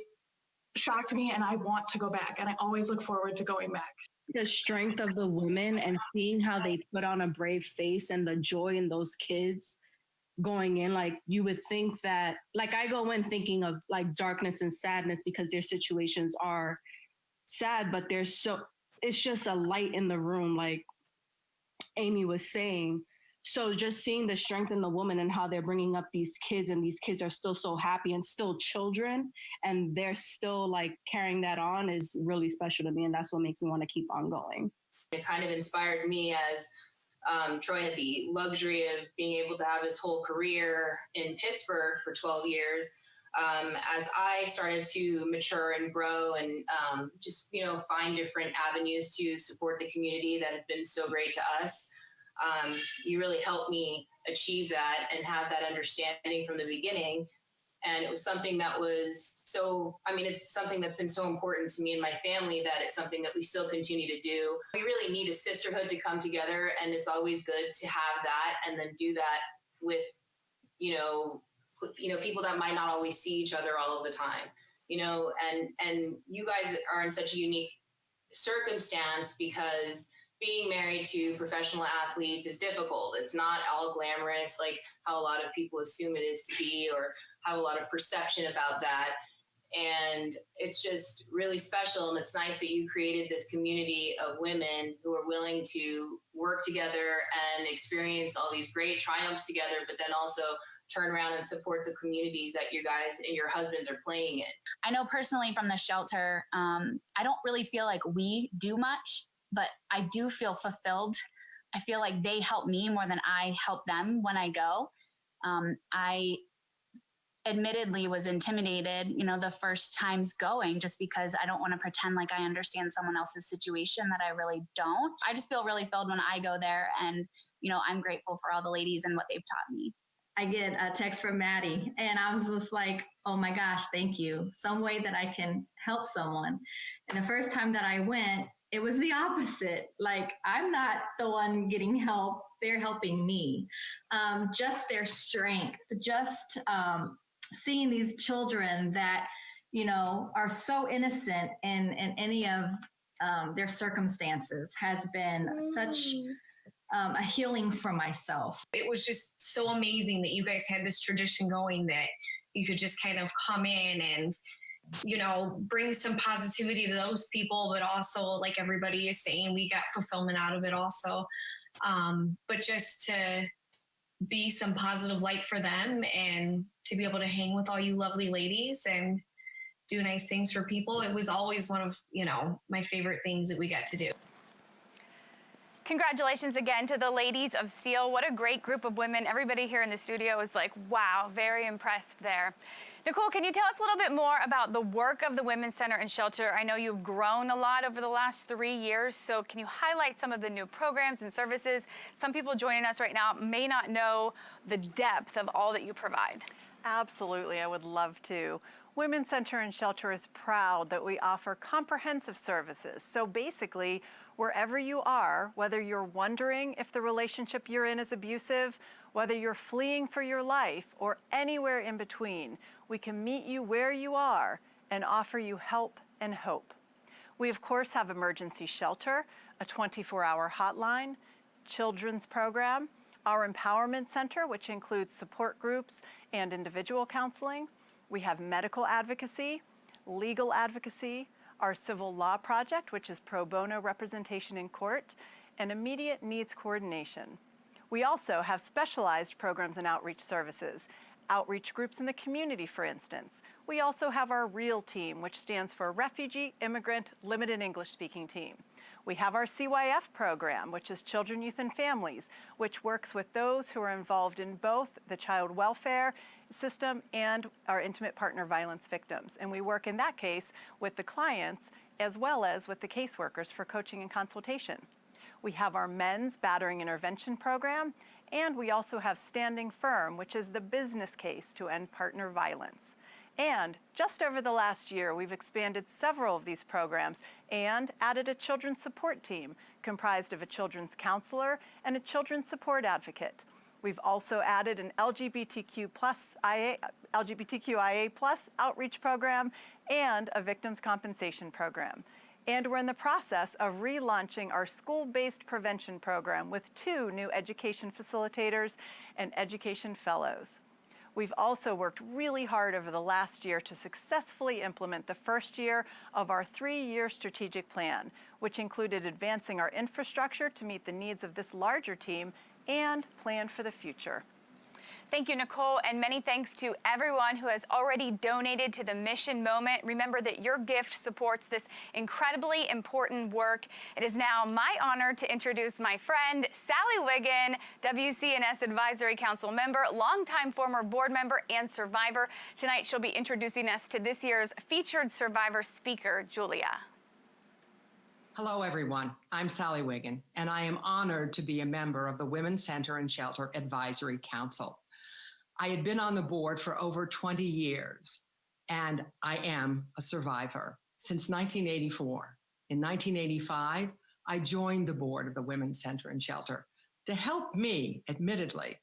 shocked me and I want to go back. And I always look forward to going back. The strength of the women and seeing how they put on a brave face and the joy in those kids going in, you would think that, I go in thinking of darkness and sadness because their situations are sad, but it's just a light in the room, like Amy was saying. So just seeing the strength in the woman and how they're bringing up these kids, and these kids are still so happy and still children, and they're still carrying that on, is really special to me. And that's what makes me want to keep on going. It kind of inspired me as Troy had the luxury of being able to have his whole career in Pittsburgh for 12 years. As I started to mature and grow and just, find different avenues to support the community that have been so great to us. You really helped me achieve that and have that understanding from the beginning. And it was something that was it's something that's been so important to me and my family that it's something that we still continue to do. We really need a sisterhood to come together, and it's always good to have that and then do that with, people that might not always see each other all of the time, and you guys are in such a unique circumstance because being married to professional athletes is difficult. It's not all glamorous like how a lot of people assume it is to be, or have a lot of perception about that. And it's just really special. And it's nice that you created this community of women who are willing to work together and experience all these great triumphs together, but then also turn around and support the communities that you guys and your husbands are playing in. I know personally from the shelter, I don't really feel like we do much, but I do feel fulfilled. I feel like they help me more than I help them when I go. I admittedly was intimidated, the first times going, just because I don't want to pretend like I understand someone else's situation that I really don't. I just feel really filled when I go there, and, I'm grateful for all the ladies and what they've taught me. I get a text from Maddie, and I was just like, oh my gosh, thank you. Some way that I can help someone. And the first time that I went, it was the opposite. Like, I'm not the one getting help. They're helping me. Just their strength, just seeing these children that, are so innocent in any of their circumstances has been such a healing for myself. It was just so amazing that you guys had this tradition going, that you could just kind of come in and, bring some positivity to those people, but also, like everybody is saying, we got fulfillment out of it also. But just to be some positive light for them, and to be able to hang with all you lovely ladies and do nice things for people. It was always one of, my favorite things that we got to do. Congratulations again to the ladies of Steel. What a great group of women. Everybody here in the studio is like, wow, very impressed there. Nicole, can you tell us a little bit more about the work of the Women's Center and Shelter? I know you've grown a lot over the last 3 years, so can you highlight some of the new programs and services? Some people joining us right now may not know the depth of all that you provide. Absolutely, I would love to. Women's Center and Shelter is proud that we offer comprehensive services. So basically, wherever you are, whether you're wondering if the relationship you're in is abusive, whether you're fleeing for your life, or anywhere in between, we can meet you where you are and offer you help and hope. We, of course, have emergency shelter, a 24-hour hotline, children's program, our empowerment center, which includes support groups and individual counseling. We have medical advocacy, legal advocacy, our civil law project, which is pro bono representation in court, and immediate needs coordination. We also have specialized programs and outreach services, outreach groups in the community, for instance. We also have our REAL team, which stands for Refugee, Immigrant, Limited English Speaking Team. We have our CYF program, which is Children, Youth, and Families, which works with those who are involved in both the child welfare system and our intimate partner violence victims. And we work in that case with the clients as well as with the caseworkers for coaching and consultation. We have our men's battering intervention program, and we also have Standing Firm, which is the business case to end partner violence. And just over the last year, we've expanded several of these programs and added a children's support team comprised of a children's counselor and a children's support advocate. We've also added an LGBTQIA+ outreach program and a victims compensation program. And we're in the process of relaunching our school-based prevention program with 2 new education facilitators and education fellows. We've also worked really hard over the last year to successfully implement the first year of our 3-year strategic plan, which included advancing our infrastructure to meet the needs of this larger team and plan for the future. Thank you, Nicole, and many thanks to everyone who has already donated to the Mission Moment. Remember that your gift supports this incredibly important work. It is now my honor to introduce my friend, Sally Wiggin, WC&S Advisory Council member, longtime former board member, and survivor. Tonight, she'll be introducing us to this year's featured survivor speaker, Julia. Hello, everyone. I'm Sally Wiggin, and I am honored to be a member of the Women's Center and Shelter Advisory Council. I had been on the board for over 20 years, and I am a survivor since 1984. In 1985, I joined the board of the Women's Center and Shelter to help me, admittedly,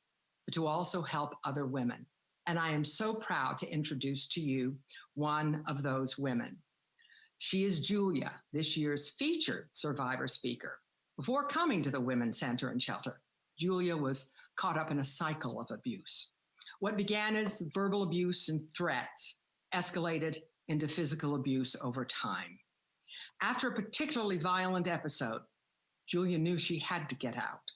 but to also help other women. And I am so proud to introduce to you one of those women. She is Julia, this year's featured survivor speaker. Before coming to the Women's Center and Shelter, Julia was caught up in a cycle of abuse. What began as verbal abuse and threats escalated into physical abuse over time. After a particularly violent episode, Julia knew she had to get out.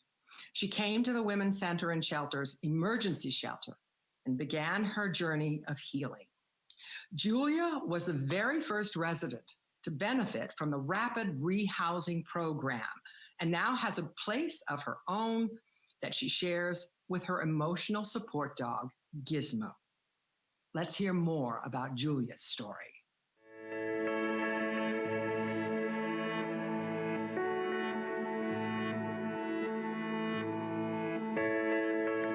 She came to the Women's Center and Shelter's emergency shelter and began her journey of healing. Julia was the very first resident to benefit from the rapid rehousing program and now has a place of her own that she shares with her emotional support dog, Gizmo. Let's hear more about Julia's story.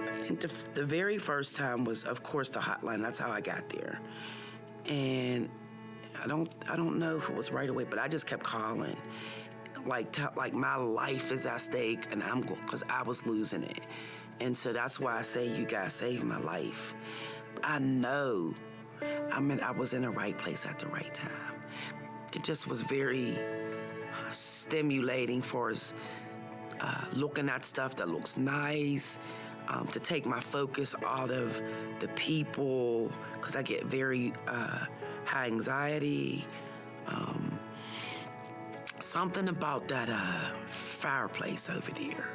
I think the very first time was, of course, the hotline. That's how I got there. And I don't know if it was right away, but I just kept calling. Like my life is at stake, and because I was losing it. And so that's why I say you guys saved my life. I know, I was in the right place at the right time. It just was very stimulating for us, looking at stuff that looks nice, to take my focus out of the people, because I get very high anxiety. Something about that fireplace over there.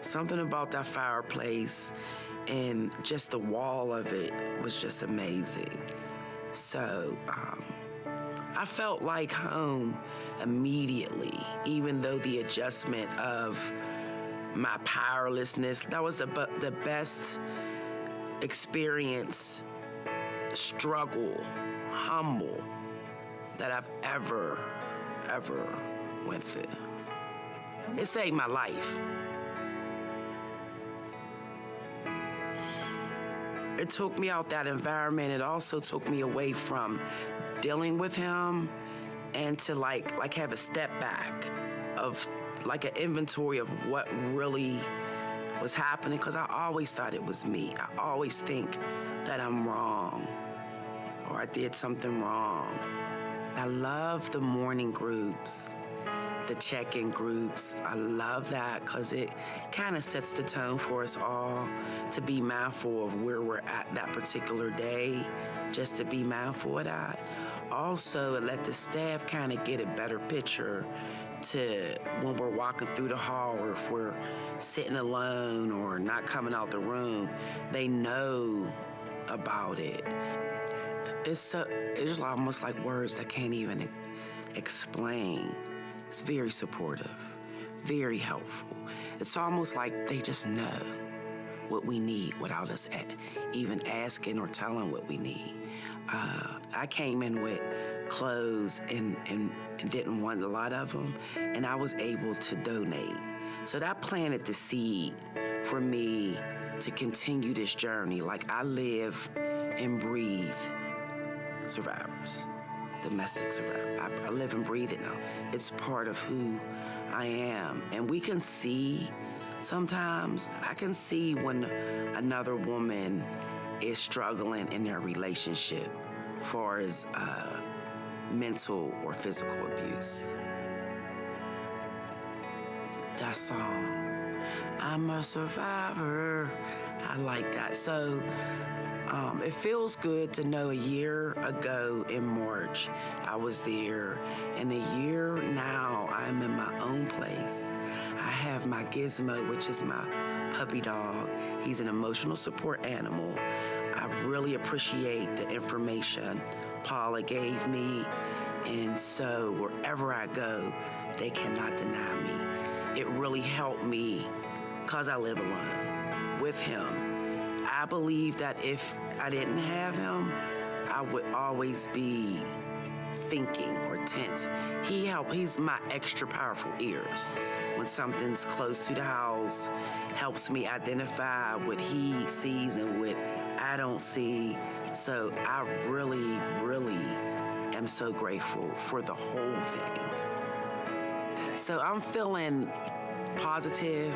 Something about that fireplace and just the wall of it was just amazing. So I felt like home immediately, even though the adjustment of my powerlessness, that was the best experience, struggle, humble that I've ever went through. It saved my life. It took me out that environment. It also took me away from dealing with him and to like have a step back of like an inventory of what really was happening, because I always thought it was me. I always think that I'm wrong or I did something wrong. I love the morning groups, the check-in groups. I love that because it kind of sets the tone for us all to be mindful of where we're at that particular day, just to be mindful of that. Also, it let the staff kind of get a better picture to when we're walking through the hall, or if we're sitting alone or not coming out the room, they know about it. It's almost like words that can't even explain. It's very supportive, very helpful. It's almost like they just know what we need without us even asking or telling what we need. I came in with clothes and didn't want a lot of them, and I was able to donate. So that planted the seed for me to continue this journey. Like, I live and breathe survivors, domestic survivors. I live and breathe it now. It's part of who I am. And we can see, sometimes I can see when another woman is struggling in their relationship far as mental or physical abuse. That song, I'm a survivor, I like that. So it feels good to know a year ago in March, I was there. And a year now, I'm in my own place. I have my Gizmo, which is my puppy dog. He's an emotional support animal. I really appreciate the information Paula gave me. And so wherever I go, they cannot deny me. It really helped me because I live alone with him. I believe that if I didn't have him, I would always be thinking or tense. He's my extra powerful ears. When something's close to the house, helps me identify what he sees and what I don't see. So I really, really am so grateful for the whole thing. So I'm feeling positive,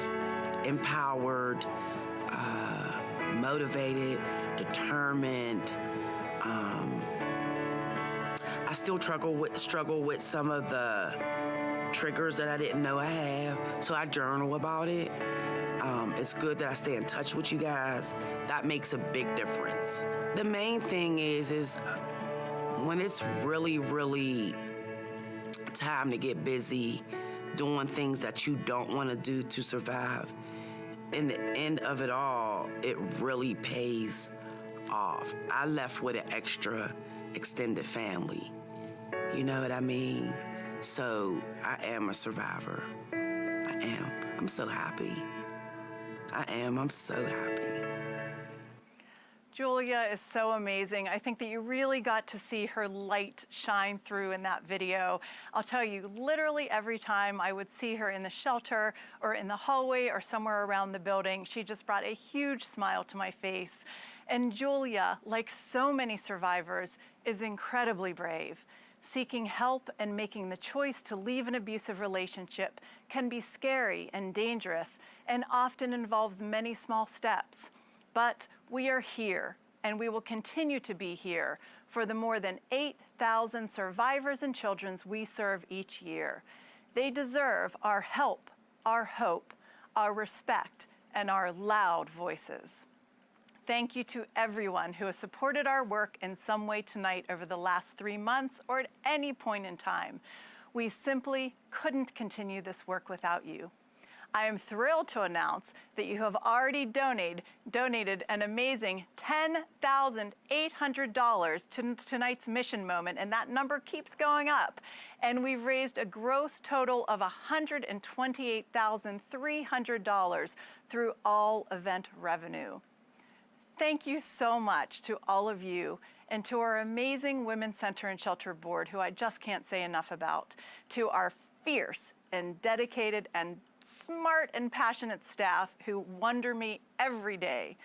empowered, motivated, determined. I still struggle with some of the triggers that I didn't know I have. So I journal about it. It's good that I stay in touch with you guys. That makes a big difference. The main thing is when it's really, really time to get busy doing things that you don't want to do to survive, in the end of it all, it really pays off. I left with an extra extended family. You know what I mean? So I am a survivor. I am. I'm so happy. I'm so happy. Julia is so amazing. I think that you really got to see her light shine through in that video. I'll tell you, literally every time I would see her in the shelter or in the hallway or somewhere around the building, she just brought a huge smile to my face. And Julia, like so many survivors, is incredibly brave. Seeking help and making the choice to leave an abusive relationship can be scary and dangerous and often involves many small steps. But we are here, and we will continue to be here for the more than 8,000 survivors and children we serve each year. They deserve our help, our hope, our respect, and our loud voices. Thank you to everyone who has supported our work in some way tonight over the last 3 months or at any point in time. We simply couldn't continue this work without you. I am thrilled to announce that you have already donated an amazing $10,800 to tonight's mission moment, and that number keeps going up. And we've raised a gross total of $128,300 through all event revenue. Thank you so much to all of you and to our amazing Women's Center and Shelter Board, who I just can't say enough about, to our fierce and dedicated and smart and passionate staff who wonder me every day,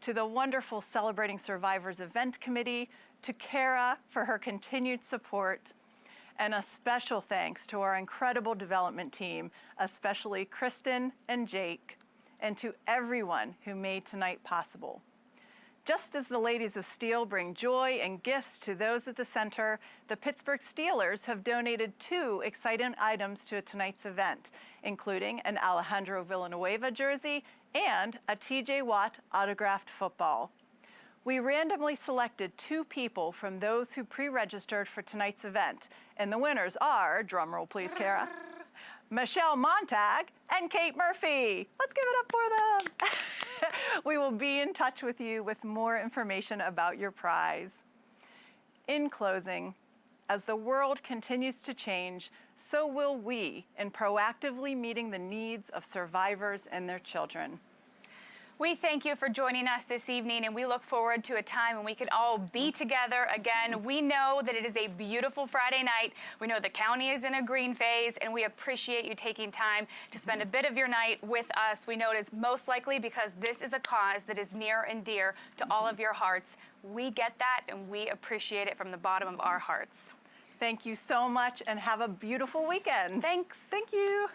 to the wonderful Celebrating Survivors Event Committee, to Cara for her continued support, and a special thanks to our incredible development team, especially Kristen and Jake, and to everyone who made tonight possible. Just as the Ladies of Steel bring joy and gifts to those at the center, the Pittsburgh Steelers have donated 2 exciting items to tonight's event, including an Alejandro Villanueva jersey and a TJ Watt autographed football. We randomly selected 2 people from those who pre-registered for tonight's event, and the winners are, drumroll please, Cara, Michelle Montag and Kate Murphy. Let's give it up for them. We will be in touch with you with more information about your prize. In closing, as the world continues to change, so will we in proactively meeting the needs of survivors and their children. We thank you for joining us this evening, and we look forward to a time when we can all be together again. We know that it is a beautiful Friday night. We know the county is in a green phase, and we appreciate you taking time to spend a bit of your night with us. We know it is most likely because this is a cause that is near and dear to all of your hearts. We get that, and we appreciate it from the bottom of our hearts. Thank you so much, and have a beautiful weekend. Thanks. Thank you.